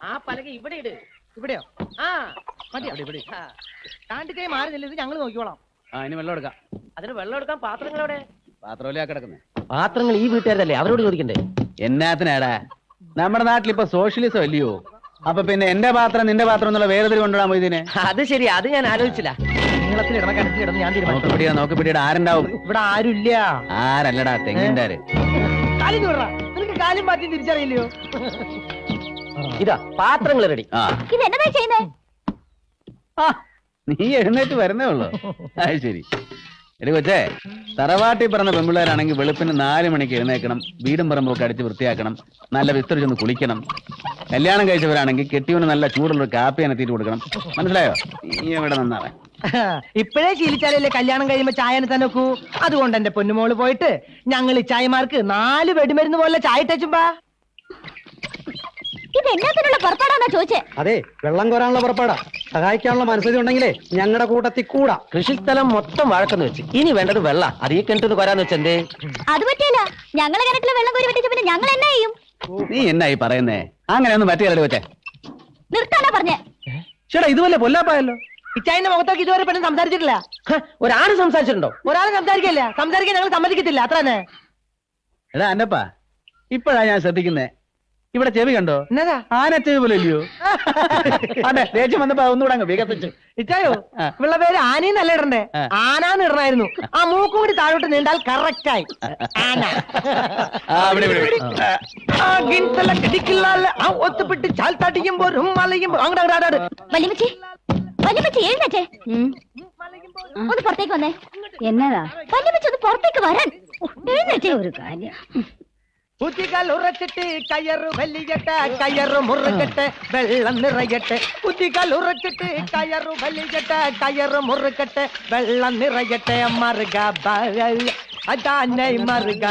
ആ പലക ഇവിടെ ഇട്. ഇവിടെയോ? ആ മതിയോ? താണ്ടിക്കൈ മാറുന്നില്ല, ഇത് ഞങ്ങൾ നോക്കിക്കോളാം. ഇനി വെള്ളം എടുക്കാം. അതിന് വെള്ളം എടുക്കാൻ പാത്രങ്ങൾ എവിടെ? പാത്രമല്ലേ കിടക്കുന്നേ? പാത്രങ്ങൾ ഈ വീട്ടുകാരല്ലേ, അവരോട് ചോദിക്കണ്ടേ? എന്നാത്തിനാടാ? നമ്മുടെ നാട്ടിലിപ്പോ സോഷ്യലിസം അല്ലയോ? അപ്പൊ പിന്നെ എന്റെ പാത്രം നിന്റെ പാത്രം എന്നുള്ള വേറെതിൽ കൊണ്ടുവിടാൻ ഇതിനെ? അത് ശരി, അത് ഞാൻ ആലോചിച്ചില്ല. നീളത്തിൽ ഇടണ കനത്തിൽ ഇടന്ന് ഞാൻ നോക്കി പിടിയുടെ ആരുണ്ടാവും? ഇവിടെ ആരുമില്ല. ആരല്ലടാ, തെങ്ങിന്റെ ആര്. കാലിന് വിടറാ, നിനക്ക് കാലും മാറ്റി തിരിച്ചറിയില്ലയോ? ഇതാ പാത്രങ്ങൾ റെഡി. ഇതെന്നതാ ചെയ്യുന്നേ? നീ എഴുന്നേറ്റ് വരുന്നേ ഉള്ളു. അത് ശരി. എടി കൊച്ചേ, തറവാട്ടി പറഞ്ഞ പെമ്പിള്ളേരാണെങ്കിൽ വെളുപ്പിന് 4 മണിക്ക് എഴുന്നേക്കണം, വീടും പറമ്പൊക്കെ അടിച്ച് വൃത്തിയാക്കണം, നല്ല വിസ്തരിച്ചൊന്ന് കുളിക്കണം. കല്യാണം കഴിച്ചവരാണെങ്കിൽ കെട്ടിയവന് നല്ല ചൂടുള്ള കാപ്പി അനത്തിയിട്ട് കൊടുക്കണം. മനസ്സിലായോ? നീ എവിടെ നന്നാവേ? ഇപ്പോഴേ ശീലിച്ചാലല്ലേ കല്യാണം കഴിയുമ്പോ ചായ തന്നെ നോക്കൂ. അതുകൊണ്ട് എന്റെ പൊന്നുമോള് പോയിട്ട് ഞങ്ങൾ ഈ ചായമാർക്ക് 4 വെടിമരുന്ന് പോലെ ചായ ഇട്ടുമ്പോ. ഇത് എന്നാത്തിനുള്ള പുറപ്പാടാന്നാ ചോദിച്ചേ? അതെ, വെള്ളം കോരാനുള്ള പുറപ്പാടാ. സഹായിക്കാനുള്ള മനസ്സിൽ ഉണ്ടെങ്കിലേ ഞങ്ങളുടെ കൂട്ടത്തിൽ കൂടാ. കൃഷിസ്ഥലം മൊത്തം വഴക്കെന്ന് വെച്ച് ഇനി വേണ്ടത് വെള്ള. അത് ഈ കിണറ്റിന് കൊരാന്ന് വെച്ചെന്തേ? അത് പറ്റില്ല. ഞങ്ങളെ കിണറ്റിലെ വെള്ളം കോരി വെട്ടിച്ച പിന്നെ ഞങ്ങൾ എന്നാ ചെയ്യും? നീ എന്നായി പറയുന്നേ? അങ്ങനെയൊന്നും പറ്റിയല്ലേ കൊച്ചേ? നിർത്താനാ പറഞ്ഞേ. ചേട്ടാ, ഇതുപോലെ പൊല്ലാപ്പായല്ലോ. ഇച്ചായന്റെ മുഖത്തേക്ക് ഇതുവരെ പെണ്ണ് സംസാരിച്ചിട്ടില്ല. ഒരാണ് സംസാരിച്ചിട്ടുണ്ടോ? ഒരാൾ സംസാരിക്കില്ല. സംസാരിക്കാൻ ഞങ്ങൾ സമ്മതിക്കത്തില്ല, അത്ര തന്നെ. എടാ അന്നപ്പാ, ഇപ്പഴാ ഞാൻ ശ്രദ്ധിക്കുന്നേ. ഇവിടെ ചെവി കണ്ടോ? എന്നതാ? ആന ചെവി പോലെ ഇല്ലയോ? അതെ, ദേഷ്യം വന്നപ്പോ ഒന്നുകൂടെ അങ്ങ് വികസിച്ചു. ഇച്ചായോ, ഇവളുടെ പേര് ആനയെന്നല്ല ഇടണ്ടേ, ആനാന്ന് ഇടണായിരുന്നു. ആ മൂക്കും കൂടി താഴോട്ട് നീണ്ടാൽ കറക്റ്റ് ആയി. ആന. ഒത്തുപിട്ട് ചാൽത്താട്ടിക്കുമ്പോ അങ്ങോട്ട് വല്യമ്മച്ചി, വല്യമ്മച്ചി എഴുന്നേറ്റേ. ഒന്ന് പുറത്തേക്ക് വന്നേ. എന്നതാ? വല്യമ്മച്ചി ഒന്ന് പുറത്തേക്ക് വരാൻ. എഴുന്നേറ്റേ. ഒരു കാര്യം. കുത്തികൾ ഉറച്ചിട്ട് കയറ് വലിയട്ടെ, കയറ് മുറുകട്ടെ, വെള്ളം നിറയട്ടെ. കുത്തികൾ ഉറച്ചിട്ട് കയറ് വലിയട്ടെ, കയറ് മുറുകട്ടെ, വെള്ളം നിറയട്ടെ. മറുക അതാനെ മറുക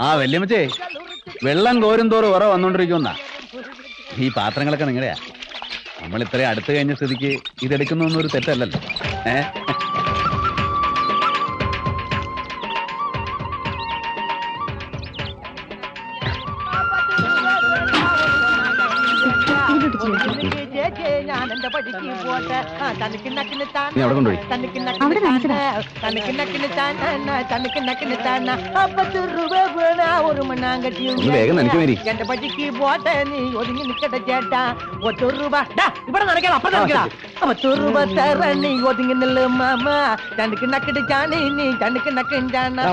ആ വല്യമ്മച്ചേ, വെള്ളം കോരും തോറും ഉറ വന്നോണ്ടിരിക്കുന്ന ഈ പാത്രങ്ങളൊക്കെ നിങ്ങളുടെയാ. നമ്മൾ ഇത്രയും അടുത്ത് കഴിഞ്ഞ സ്ഥിതിക്ക് ഇതെടുക്കുന്നൊന്നും ഒരു തെറ്റല്ലല്ലോ. ഞാൻ എന്റെ പടിക്ക് പോട്ടെ. നീ അവിടെ കൊണ്ടുപോയി. ഒരു മണ്ണാങ്കട്ടിയും എന്റെ പടിക്ക് പോട്ടെ. നീ ഒതുങ്ങി നിക്കട്ടെ ചേട്ടാ. 1 രൂപ ഇവിടെ നടക്കണം, അപ്പുറം നടക്കണം. 10 രൂപ തരണി ഒതുങ്ങി നില്ല് മാമ. തനിക്ക് നക്കിട്ട് ചാണി, നീ തനിക്ക് നക്കിൻ ചാണ.